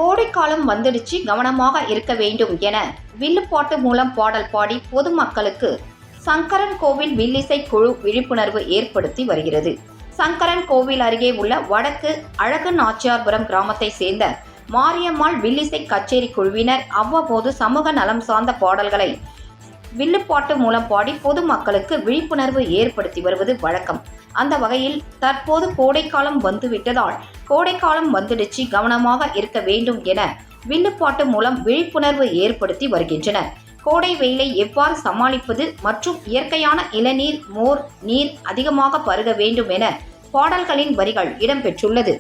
கோடைக்காலம் வந்துடுச்சு, கவனமாக இருக்க வேண்டும் என வில்லுப்பாட்டு மூலம் பாடல் பாடி பொதுமக்களுக்கு சங்கரன் கோவில் வில்லிசை குழு விழிப்புணர்வு ஏற்படுத்தி வருகிறது. சங்கரன் கோவில் அருகே உள்ள வடக்கு அழகு நாச்சியார்புரம் கிராமத்தை சேர்ந்த மாரியம்மாள் வில்லிசை கச்சேரி குழுவினர் அவ்வப்போது சமூக நலம் சார்ந்த பாடல்களை வில்லுப்பாட்டு மூலம் பாடி பொதுமக்களுக்கு விழிப்புணர்வு ஏற்படுத்தி வருவது வழக்கம். அந்த வகையில் தற்போது கோடைக்காலம் வந்துவிட்டதால் கோடைக்காலம் வந்துடுச்சு, கவனமாக இருக்க வேண்டும் என வில்லுப்பாட்டு மூலம் விழிப்புணர்வு ஏற்படுத்தி வருகின்றனர். கோடை வெயிலை எவ்வாறு சமாளிப்பது மற்றும் இயற்கையான இளநீர், மோர், நீர் அதிகமாக பருக வேண்டும் என பாடல்களின் வரிகள் இடம்பெற்றுள்ளது.